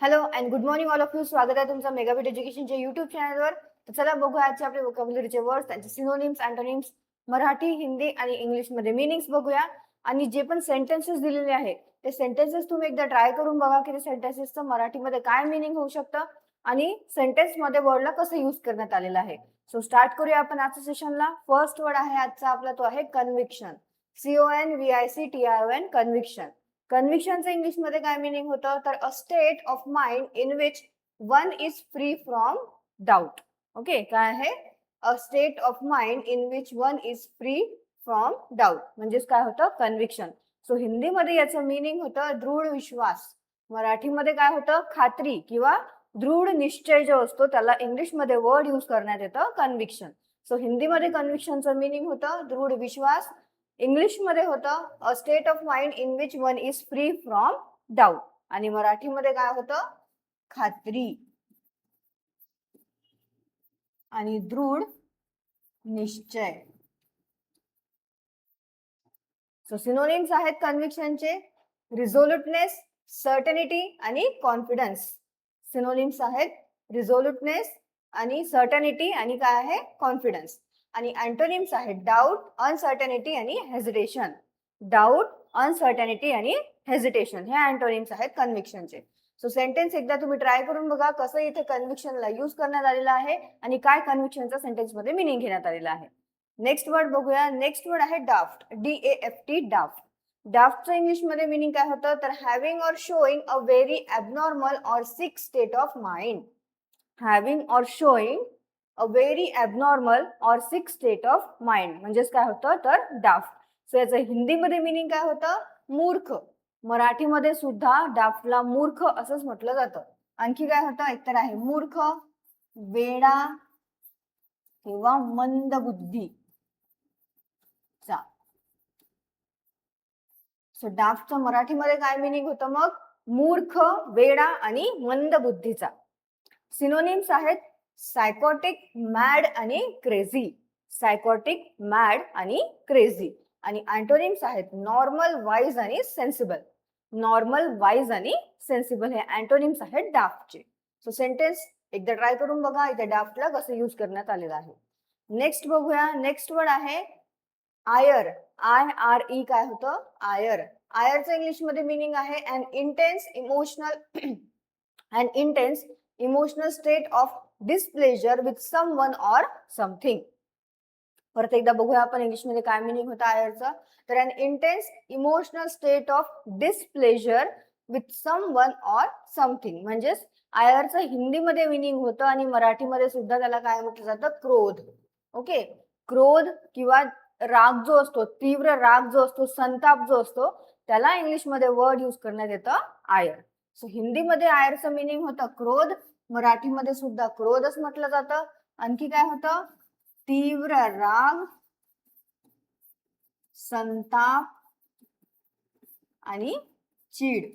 Hello and good morning all of you. स्वागत आहे तुमचं मेगाबिट एज्युकेशनच्या युट्यूब चॅनलवर. तर चला बघूया आजचे आपले व्होकॅब्युलरीचे वर्ड्स, त्यांचे सिनोनिम्स, अँटोनिम्स, मराठी, हिंदी आणि इंग्लिशमध्ये मीनिंग्स बघूया. आणि जे पण सेंटेन्सेस दिलेले आहेत ते सेंटेन्सेस तुम्ही एकदा ट्राय करून बघा की ते सेंटेन्सेसचं मराठीमध्ये काय मीनिंग होऊ शकतं आणि सेंटेन्समध्ये वर्डला कसं यूज करण्यात आलेलं आहे. सो स्टार्ट करूया आपण आजच्या सेशनला. फर्स्ट वर्ड आहे आजचा आपला, तो आहे कन्व्हिक्शन. CONVICTION, conviction. कन्व्हिक्शनचं इंग्लिशमध्ये काय मीनिंग होतं तर a state of mind in which one is free from doubt. Okay, काय आहे? A state of mind in which one is free from doubt म्हणजेच काय होतं? कन्व्हिक्शन. सो हिंदीमध्ये याचं मीनिंग होतं दृढ विश्वास. मराठीमध्ये काय होतं? खात्री किंवा दृढ निश्चय जो असतो त्याला इंग्लिशमध्ये वर्ड यूज करण्यात येतं कन्व्हिक्शन. सो हिंदीमध्ये कन्व्हिक्शनचं मीनिंग होतं दृढ विश्वास. इंग्लिशमध्ये होतं a state of mind in which one is free from doubt. आणि मराठीमध्ये काय होतं? खात्री आणि दृढ निश्चय. सो सिनोनिम्स आहेत कन्व्हिक्शनचे रिझोल्युटनेस, सर्टनिटी आणि कॉन्फिडन्स. सिनोनिम्स आहेत रिझोल्युटनेस आणि सर्टनिटी आणि काय आहे? कॉन्फिडन्स. आणि अँटोनिम्स आहेत डाऊट, अनसर्टनिटी आणि हेजिटेशन. डाऊट, अनसर्टनिटी आणि हेजिटेशन हे अँटोनिम्स आहेत कन्व्हिक्शनचे. सो सेंटेन्स एकदा तुम्ही ट्राय करून बघा कसं इथे कन्व्हिक्शनला यूज करण्यात आलेलं आहे आणि काय कन्व्हिक्शनचा सेंटेन्समध्ये मिनिंग घेण्यात आलेला आहे. नेक्स्ट वर्ड बघूया. नेक्स्ट वर्ड आहे डाफ्ट. DAFT, डाफ्ट. डाफ्टचं इंग्लिशमध्ये मिनिंग काय होतं तर having or showing a very abnormal or six state of mind. Having or showing a very abnormal or six state of mind म्हणजेच काय होतं तर डाफ्ट. सो याचं हिंदीमध्ये मिनिंग काय होतं? मूर्ख. मराठीमध्ये सुद्धा डाफ्टला मूर्ख असंच म्हटलं जातं. आणखी काय होतं? एकतर आहे मूर्ख, वेडा किंवा मंदबुद्धी. सो डाफ्टचं मराठीमध्ये काय मिनिंग होतं मग? मूर्ख, वेडा आणि मंदबुद्धीचा. सिनोनिम्स आहेत सायकोटिक, मॅड आणि क्रेझी. सायकोटिक, मॅड आणि क्रेझी. आणि अँटोनिम्स आहेत नॉर्मल, वाईज आणि सेन्सिबल. नॉर्मल, वाईज आणि सेन्सिबल हे अँटोनिम्स आहेत डाफ्टचे. सो सेंटेन्स एकदा ट्राय करून बघा इथे डाफ्टला कसं यूज करण्यात आलेलं आहे. नेक्स्ट बघूया. नेक्स्ट वर्ड आहे आयर. IRE काय होतं? आयर. आयरचं इंग्लिशमध्ये मिनिंग आहे an intense emotional state of displeasure with someone or something. परत एकदा बघूया आपण इंग्लिशमध्ये काय मिनिंग होतं आयरचं तर an intense emotional state of displeasure with someone or something. म्हणजेच आयरचं हिंदीमध्ये मिनिंग होतं आणि मराठीमध्ये सुद्धा त्याला काय म्हटलं जातं? क्रोध. ओके, क्रोध किंवा राग जो असतो, तीव्र राग जो असतो, संताप जो असतो, त्याला इंग्लिशमध्ये वर्ड यूज करण्यात येतं आयर. सो हिंदीमध्ये आयरचं मिनिंग होतं क्रोध, मराठीमध्ये सुद्धा क्रोधच म्हटलं जातं. आणखी काय होतं? तीव्र राग, संताप आणि चीड.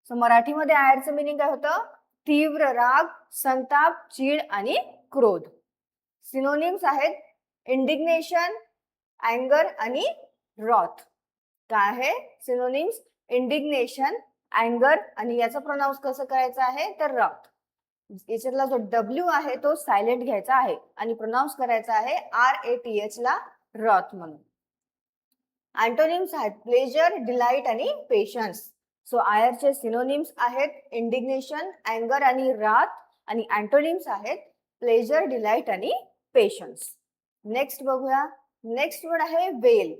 सो मराठीमध्ये आयरचं मिनिंग काय होतं? तीव्र राग, संताप, चीड आणि क्रोध. सिनोनिम्स आहेत इंडिग्नेशन, अँगर आणि रॉथ. काय आहे सिनोनिम्स? इंडिग्नेशन, अँगर आणि याचं प्रोनाउन्स कसं करायचं आहे तर रॉथ. याच्यातला जो W आहे तो सायलेंट घ्यायचा आहे आणि प्रोनाउन्स करायचा आहे RATH ला, रॉथ म्हणून. अँटोनिम्स आहेत प्लेजर, डिलाइट आणि पेशन्स. सो आयरचे सिनोनिम्स आहेत इंडिग्नेशन, अँगर आणि राथ. आणि अँटोनिम्स आहेत प्लेजर, डिलाइट आणि पेशन्स. नेक्स्ट बघूया. नेक्स्ट वर्ड आहे वेल.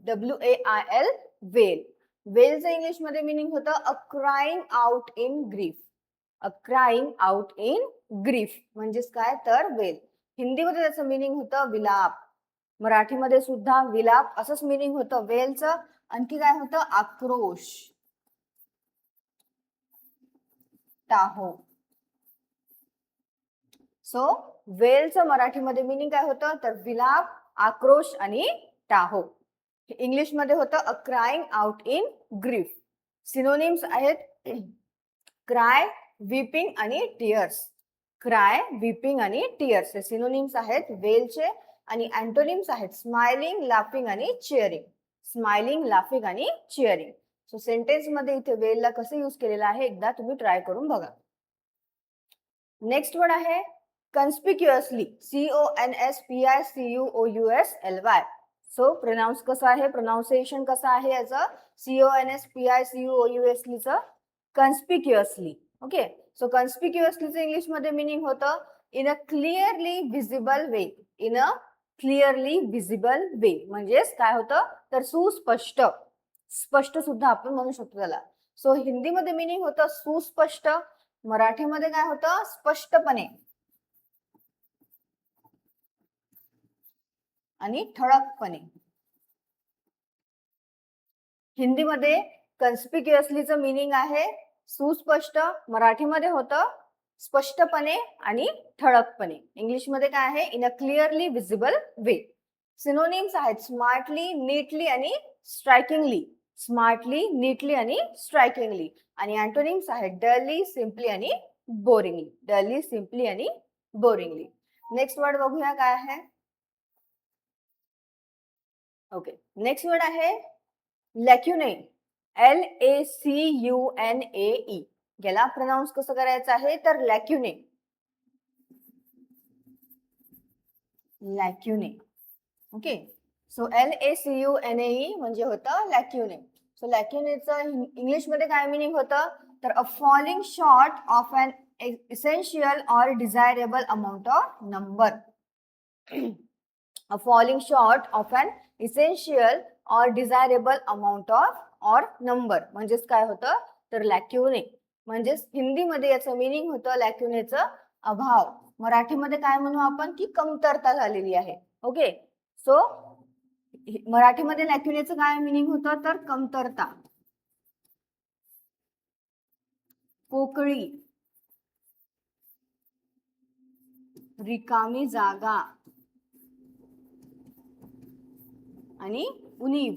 WAIL, wail. वेलचं इंग्लिशमध्ये मिनिंग होतं a crying out in grief. A crying out in grief म्हणजेच काय तर वेल. हिंदीमध्ये त्याचं मिनिंग होतं विलाप. मराठीमध्ये सुद्धा विलाप असंच मिनिंग होतं वेलचं. आणखी काय होतं? आक्रोश, टाहो. सो वेलचं मराठीमध्ये मिनिंग काय होतं तर विलाप, आक्रोश आणि टाहो. इंग्लिशमध्ये होतं a crying out in grief. Synonyms आहेत क्राय, वीपिंग आणि टीयर्स. क्राय, वीपिंग आणि टीयर्स हे सिनोनिम्स आहेत वेलचे. आणि अँटोनिम्स आहेत स्माइलिंग, लाफिंग आणि चिअरिंग. स्माइलिंग, लाफिंग आणि चिअरिंग. सो सेंटेन्स मध्ये इथे वेल ला कसं यूज केलेलं आहे एकदा तुम्ही ट्राय करून बघा. नेक्स्ट वर्ड आहे कन्स्पिक्युअसली, CONSPICUOUSLY. सो प्रोनाउन्स कसं आहे, प्रोनाउन्सिएशन कसं आहे याचं, CONSPICUOUSLY कन्स्पिक्युअसली. ओके, सो कन्स्पिक्युअसलीचं इंग्लिश मध्ये मिनिंग होतं in a clearly visible way. In a clearly visible way म्हणजेच काय होतं तर सुस्पष्ट, स्पष्ट सुद्धा आपण म्हणू शकतो त्याला. सो हिंदीमध्ये मिनिंग होतं सुस्पष्ट, मराठीमध्ये काय होतं स्पष्टपणे आणि ठळकपणे. हिंदीमध्ये कन्स्पिक्युअसलीचं मिनिंग आहे सुस्पष्ट, मराठीमध्ये होतं स्पष्टपणे आणि ठळकपणे. इंग्लिशमध्ये काय आहे in a clearly visible way. Synonyms आहेत स्मार्टली, नीटली आणि स्ट्रायकिंगली. स्मार्टली, नीटली आणि स्ट्रायकिंगली. आणि अँटोनिम्स आहेत डलली, सिम्पली आणि बोरिंगली. डलली, सिम्पली आणि बोरिंगली. नेक्स्ट वर्ड बघूया काय आहे. ओके, नेक्स्ट वर्ड आहे लॅक्युने. LACUNAE. याला प्रोनाउन्स कसं करायचं आहे तर लॅक्युने. लॅक्युने. ओके, सो LACUNAE म्हणजे होतं लॅक्युने. सो लॅक्युनेचं इंग्लिशमध्ये काय मिनिंग होतं तर a falling short of an essential or desirable amount of number. A falling short of an essential or desirable amount of or number म्हणजेच काय होतं तर लॅक्युने. म्हणजेच हिंदीमध्ये याचं मिनिंग होतं लॅक्युनेचं अभाव. मराठीमध्ये काय म्हणू आपण की कमतरता झालेली आहे. ओके, सो मराठीमध्ये लॅक्युनेचं काय मिनिंग होतं तर कमतरता, पोकळी, रिकामी जागा आणि उणीव.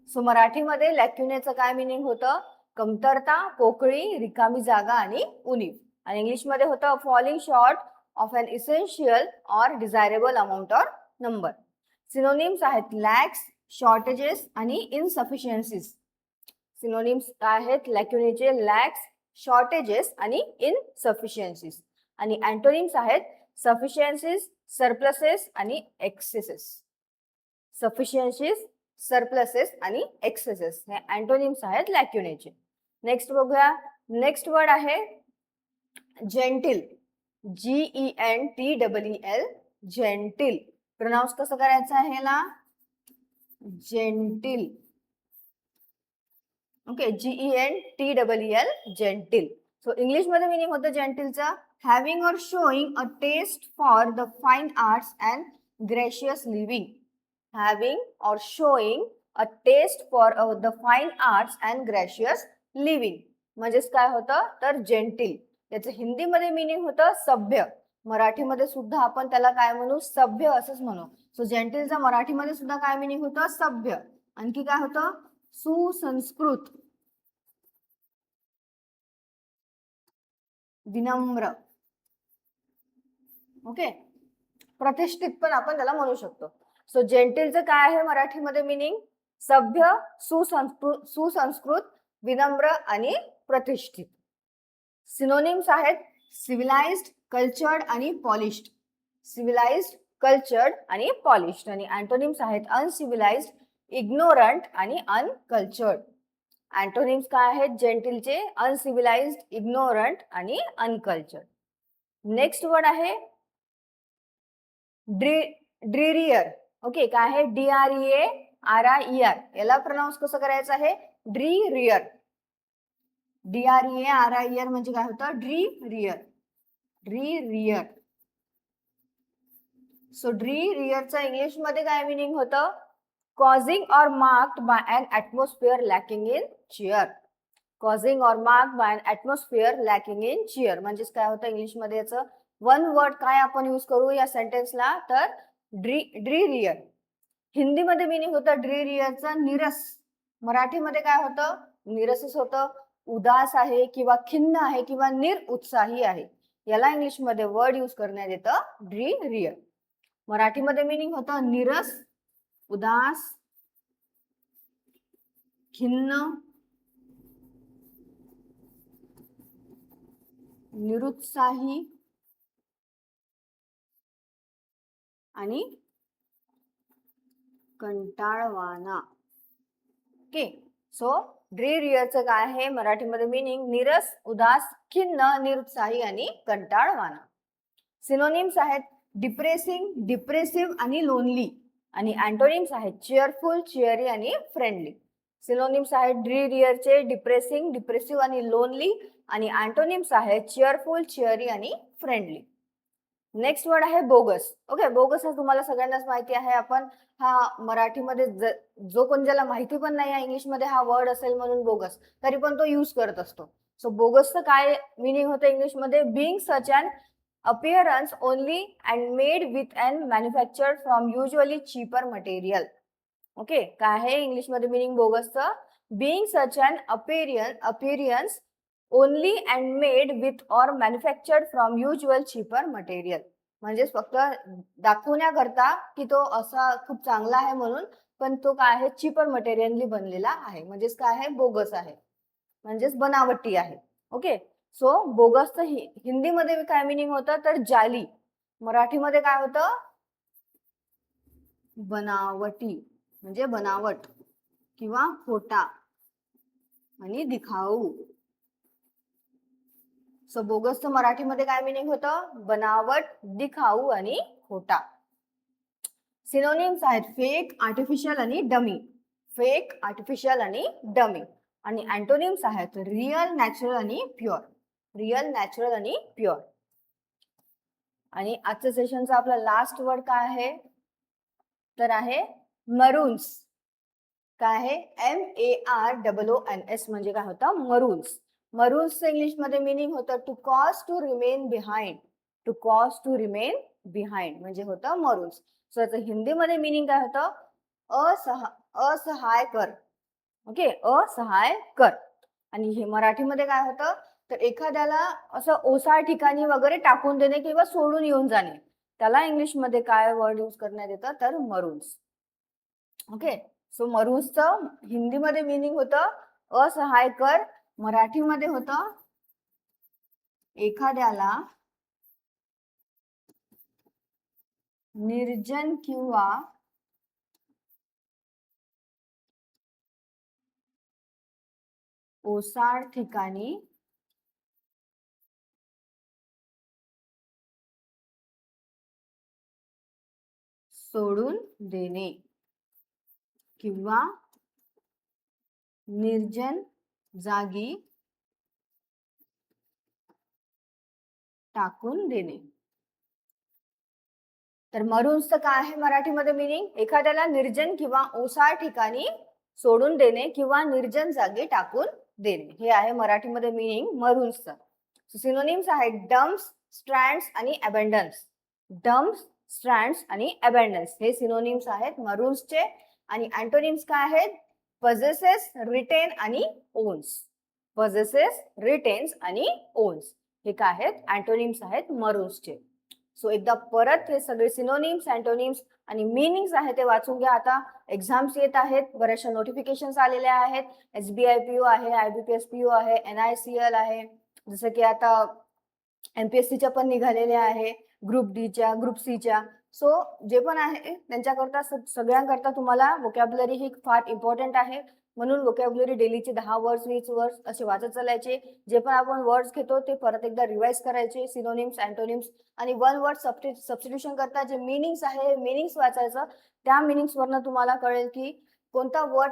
सो मराठीमध्ये लॅक्युनेचं काय मिनिंग होतं कमतरता, पोकळी, रिकामी जागा आणि उणीव. आणि इंग्लिशमध्ये होतं falling short of an essential or desirable amount or number. Synonyms आहेत लॅक्स, शॉर्टेजेस आणि इनसफिशियन्सीज. सिनोनिम्स काय आहेत लॅक्युनेचे लॅक्स, शॉर्टेजेस आणि इनसफिशियन्सीज. आणि अँटोनिम्स आहेत सफिशियन्सीज, सरप्लसेस आणि एक्सेसेस. सफिशियन्सीज, सरप्लसेस आणि एक्सेसेस हे अँटोनिम्स आहेत लॅक्युनेचे. नेक्स्ट बघूया. नेक्स्ट वर्ड आहे जेंटिल. GENTLL. जेंटिल. प्रोनाउन्स कसं करायचं आहे ह्याला genteel. Okay, GENTLL genteel. So English मध्ये मिनिंग होतं जेंटिलचा having or showing a taste for the fine arts and gracious living. Having or showing a taste for the fine arts and gracious living म्हणजेच काय होतं तर gentle. याचं हिंदीमध्ये meaning होतं सभ्य. मराठीमध्ये सुद्धा आपण त्याला काय म्हणू सभ्य असंच म्हणू. सो जेंटिलचा मराठीमध्ये सुद्धा काय मिनिंग होतं सभ्य. आणखी काय होतं सुसंस्कृत, विनम्र. ओके, प्रतिष्ठित पण आपण त्याला म्हणू शकतो. सो जेंटिलचं काय आहे मराठीमध्ये मिनिंग सभ्य, सुसंस्कृत, विनम्र आणि प्रतिष्ठित. सिनोनिम्स आहेत सिव्हिलाइज्ड, कल्चर्ड आणि पॉलिश्ड. सिव्हिलाइज्ड, कल्चर्ड आणि पॉलिश्ड. आणि अँटोनिम्स आहेत अनसिव्हिलाइज्ड, इग्नोरंट आणि अनकल्चर्ड. अँटोनिम्स काय आहेत जेंटिलचे अनसिव्हिलाइज्ड, इग्नोरंट आणि अनकल्चर्ड. नेक्स्ट वर्ड आहे ड्रीरियर. ओके, काय आहे DREARIER. याला प्रोनाउन्स कसं करायचं आहे ड्रीरियर. DREARIER म्हणजे काय होतं ड्रीरियर. ड्रीरियर. सो ड्रीरियरचं इंग्लिश मध्ये काय मिनिंग होतं causing or marked by an atmosphere lacking in cheer. causing or marked by an atmosphere lacking in cheer म्हणजेच काय होतं इंग्लिश मध्ये याचं वन वर्ड काय आपण यूज करू या सेंटेन्सला तर ड्रीरियर. हिंदीमध्ये मिनिंग होतं ड्रीरियरचं निरस. मराठीमध्ये काय होतं निरसच होतं. उदास आहे किंवा खिन्न आहे किंवा निरुत्साही आहे याला इंग्लिशमध्ये वर्ड यूज करण्यात येतं ड्रीरियर. मराठीमध्ये मिनिंग होतं निरस, उदास, खिन्न, निरुत्साही आणि कंटाळवाणा. ओके, सो ड्रीर इयरचं काय आहे मराठीमध्ये मीनिंग? नीरस, उदास, खिन्न, निरुत्साही आणि कंटाळवाणा. सिनोनिम्स आहेत डिप्रेसिंग, डिप्रेसिव्ह आणि लोनली. आणि अँटोनिम्स आहेत चेअरफुल, चिअरी आणि फ्रेंडली. सिनोनिम्स आहेत ड्रीर इयरचे डिप्रेसिंग, डिप्रेसिव्ह आणि लोनली. आणि अँटोनिम्स आहेत चेअरफुल, चिअरी आणि फ्रेंडली. नेक्स्ट वर्ड आहे बोगस. ओके, बोगस हा तुम्हाला सगळ्यांनाच माहिती आहे. आपण हा मराठीमध्ये जो कोण ज्याला माहिती पण नाही आहे इंग्लिशमध्ये हा वर्ड असेल म्हणून बोगस, तरी पण तो यूज करत असतो. सो बोगसचं काय मिनिंग होतं इंग्लिशमध्ये? Being such an appearance only and made with and manufactured from usually cheaper material. Okay, काय आहे इंग्लिश मध्ये meaning बोगसचं? being such an appearance only and made with or manufactured from usual cheaper material. म्हणजे फक्त दाखवण्याकरता की तो असा खूप चांगला आहे म्हणून, पण तो काय आहे चीपर मटेरियलनी बनलेला आहे. म्हणजेच काय आहे बोगस आहे, म्हणजेच बनावटी आहे. ओके, सो बोगसचं हिंदीमध्ये काय मिनिंग होतं तर जाली. मराठीमध्ये काय होतं? बनावटी, म्हणजे बनावट किंवा खोटा आणि दिखाऊ. सो बोगसचं मराठीमध्ये काय मिनिंग होतं? बनावट, दिखाऊ आणि खोटा. सिनोनिम्स आहेत फेक, आर्टिफिशियल आणि डमी. फेक, आर्टिफिशियल आणि डमी. आणि अँटोनिम्स आहेत रिअल, नॅचरल आणि प्युअर. रिअल, नॅचरल आणि प्युअर. आणि आजच्या सेशनचा आपला लास्ट वर्ड काय आहे तर आहे मरून्स. काय आहे? MAROONS म्हणजे काय होतं? मरून्स. मरून्सचं इंग्लिशमध्ये मिनिंग होतं to cause to remain behind. To cause to remain behind म्हणजे होतं मरून्स. सो याचं हिंदीमध्ये मिनिंग काय होतं? असहाय कर. ओके, असहाय कर. आणि हे मराठीमध्ये काय होतं तर एखाद्याला असं ओसाड ठिकाणी वगैरे टाकून देणे किंवा सोडून येऊन जाणे, त्याला इंग्लिशमध्ये काय वर्ड यूज करण्यात येतं तर मरून्स. ओके, सो मरून्सचं हिंदीमध्ये मिनिंग होतं असहाय कर. मराठीमध्ये होतं एखाद्याला निर्जन किंवा ओसाड ठिकाणी सोडून देणे किंवा निर्जन जागी टाकून देणे. तर मरून्सचं काय आहे मराठीमध्ये मिनिंग? एखाद्याला निर्जन किंवा ओसाड ठिकाणी सोडून देणे किंवा निर्जन जागी टाकून देणे, हे आहे मराठीमध्ये मिनिंग मरून्सचं. सिनोनिम्स आहेत डम्प्स, स्ट्रँड्स आणि अबंडन्स. डम्प्स, स्ट्रँड्स आणि अबंडन्स हे सिनोनिम्स आहेत मरून्सचे. आणि अँटोनिम्स काय आहेत? पजेसेस, रिटेन आणि ओन्स. पजेसेस, रिटेन्स आणि ओन्स हे काय आहेत? अँटोनिम्स आहेत मरून्सचे. सो एकदा परत हे सगळे सिनोनिम्स, अँटोनिम्स आणि मीनिंग्स आहे ते वाचून घ्या. आता एक्झाम्स येत आहेत, बऱ्याचशा नोटिफिकेशन्स आलेल्या आहेत. SBI PO आहे, IBPS PO आहे, NICL आहे, जसं की आता MPSCच्या पण निघालेल्या आहे, ग्रुप Dच्या, ग्रुप Cच्या. सो जे पण आहे त्यांच्याकरता सगळ्यांकरता तुम्हाला वोकॅब्युलरी ही फार इम्पॉर्टंट आहे. म्हणून वोकॅब्युलरी डेलीचे 10 वर्ड्स, 20 वर्ड्स असे वाचत चालायचे. जे पण आपण वर्ड्स घेतो ते परत एकदा रिवाइज करायचे. सिनोनिम्स, अँटोनिम्स आणि वन वर्ड सबस्टिट्यूशन करता जे मीनिंग्स आहे मीनिंग्स वाचायचं. त्या मीनिंग्सवरनं तुम्हाला कळेल की कोणता वर्ड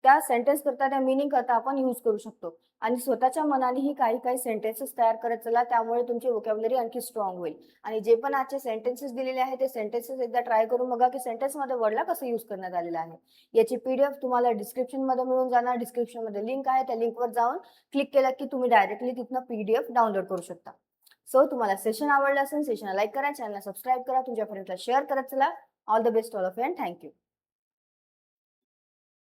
त्या सेंटेन्स करता, त्या मीनिंग करता आपण यूज करू शकतो. आणि स्वतःच्या मनानेही काही सेंटेन्सेस तयार करत चला, त्यामुळे तुमची वोकॅब्युलरी आणखी स्ट्रॉंग होईल. आणि जे पण आजचे सेंटेन्सेस दिलेले आहेत ते सेंटेन्सेस एकदा ट्राय करून बघा की सेंटेन्समध्ये वर्डला कसं यूज करण्यात आलेलं आहे. याची PDF तुम्हाला डिस्क्रिप्शनमध्ये मिळून जाणार. डिस्क्रिप्शनमध्ये लिंक आहे, त्या लिंकवर जाऊन क्लिक केलं की तुम्ही डायरेक्टली तिथनं PDF डाउनलोड करू शकता. सो तुम्हाला सेशन आवडलं असेल, सेशनला लाईक करा, चॅनलला सबस्क्राईब करा, तुमच्या फ्रेंड्सला शेअर करत चला. All the best all of you and thank you.